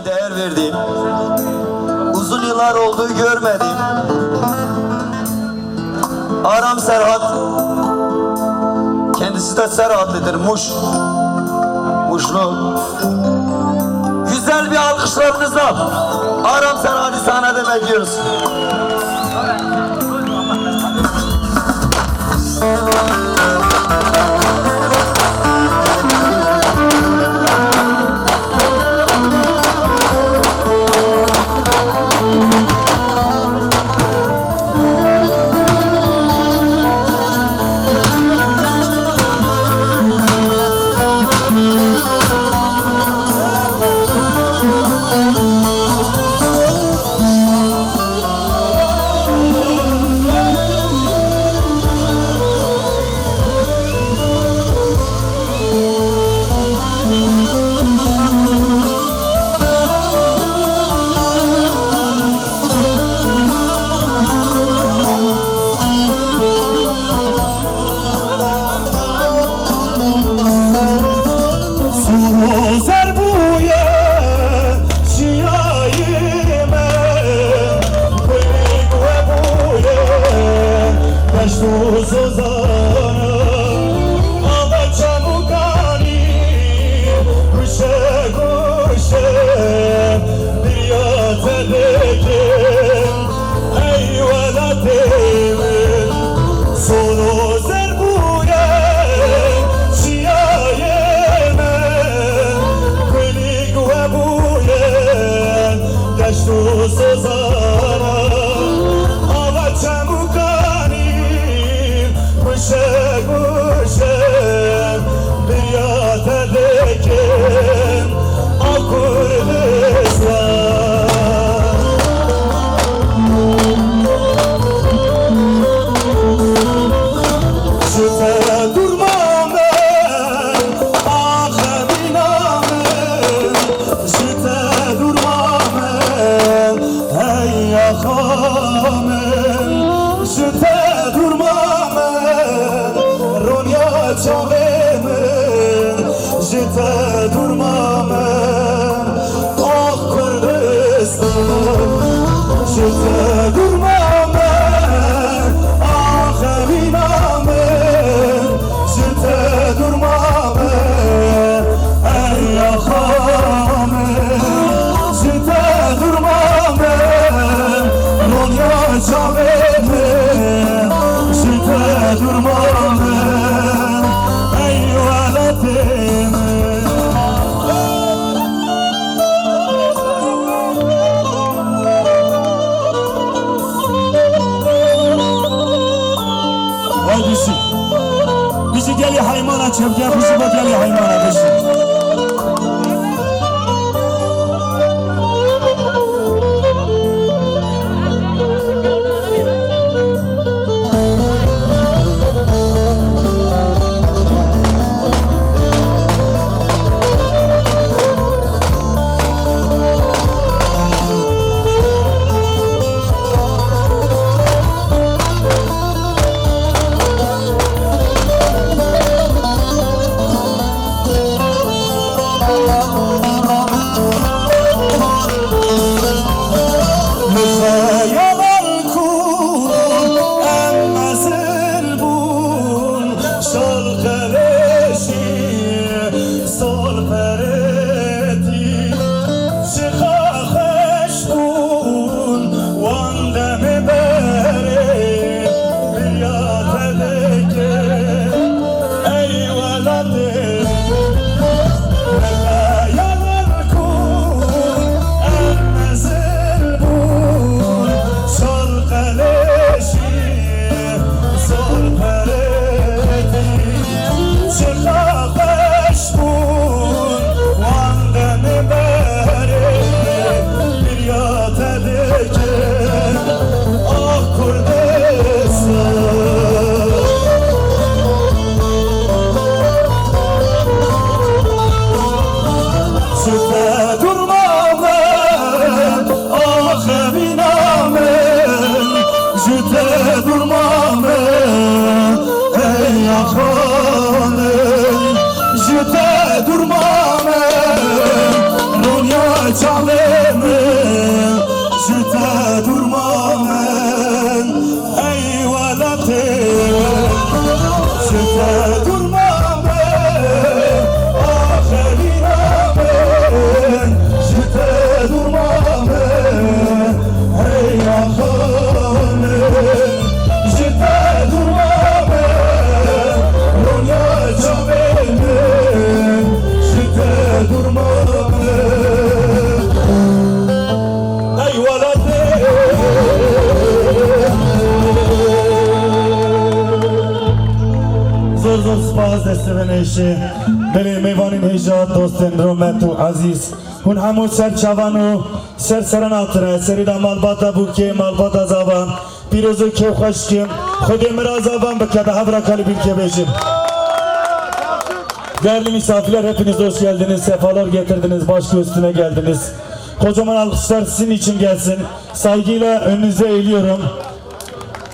ben değer verdiğim, uzun yıllar oldu görmediğim Aram Serhat, kendisi de Serhatlıdır, Muşlu. Güzel bir alkışlarınızla Aram Serhat'ı sahnede bekliyoruz. Bizi geli haymana çevke, bizi bu geli haymana bizi. نمیشه بله میوانین هجا دوستن رومت و عزیز اون همون سر چوان و سر سرناتره سری دا مالباتا بوکه مالباتا زبان پیروزو که خوش کم خود مرا زبان بکده هبرا کالبین که بشیم değerli misafirler hepiniz hoş geldiniz, sefalar getirdiniz, başka üstüne geldiniz. Kocaman alkışlar sizin için gelsin. Saygıyla önünüze eğiliyorum.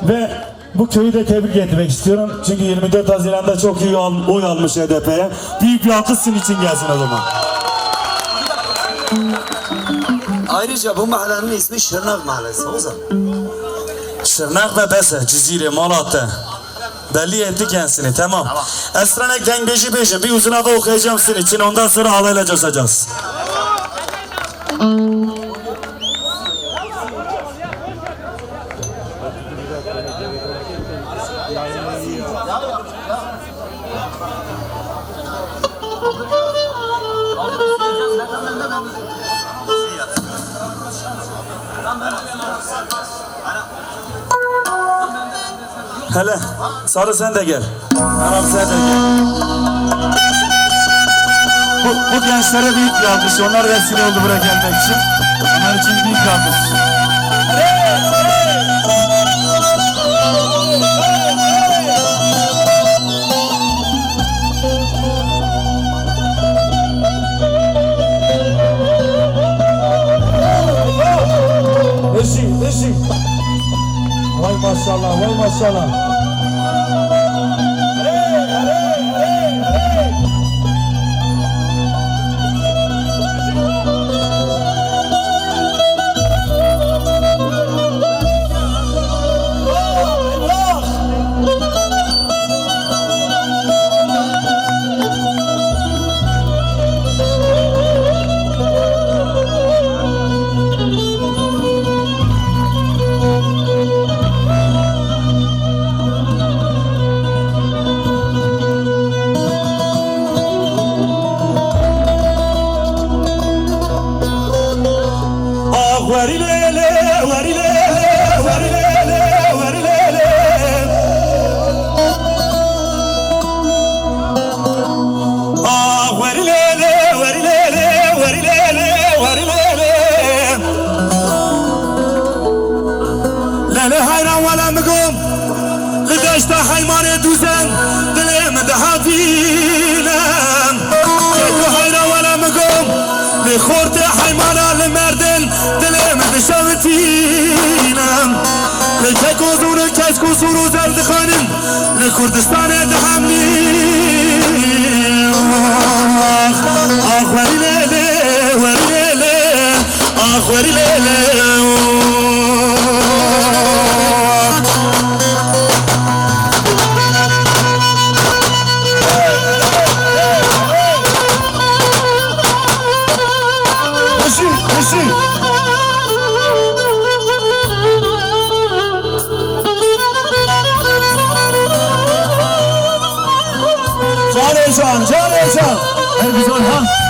Ve bu köyü de tebrik etmek istiyorum. Çünkü 24 Haziran'da çok iyi oy almış HDP'ye. Büyük bir alkış sizin için gelsin o zaman. Ayrıca bu mahallenin ismi Şırnak Mahallesi Ozan. Şırnak ve Bese, Cizire, Malatya. Belli etti kendisini, tamam. Esranek dengbeji beji, bir uzun hava okuyacağım sizin için, ondan sonra halayla coşacağız. Hele, Sarı sen de gel. Anam sen de gel. Bu gençlere büyük bir alkış. Onlar vesile oldu buraya gelmek için. Onlar için büyük bir alkış. Eşi. Vay maşallah, vay maşallah. حیمان دوزن دلم دهاتینم که hayra ولا مگم لخورت حیمانا لمردن دلم دشاوتینم لکه کوزور کش کوسور و زرد خانم لکردستان دهملیم آخ وری لیله وری لیله آخ وری لیله Can her güzel ha.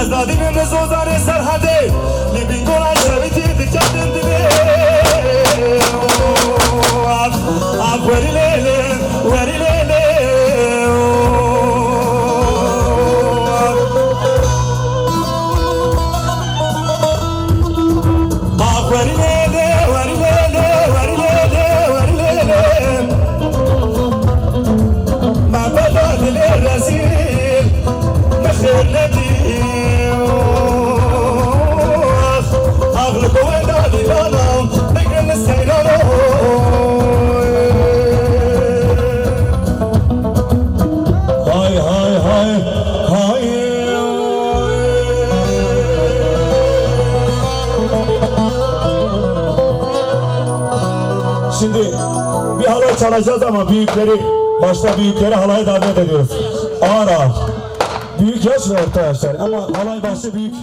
Azadine mezozane serhade Libin golay şeviti dikkatim dile Şimdi bir halay çalacağız ama büyükleri, başta büyükleri halaya davet ediyoruz. Ağır ağır. Büyük yaş ve orta yaşlar ama halay başı büyük.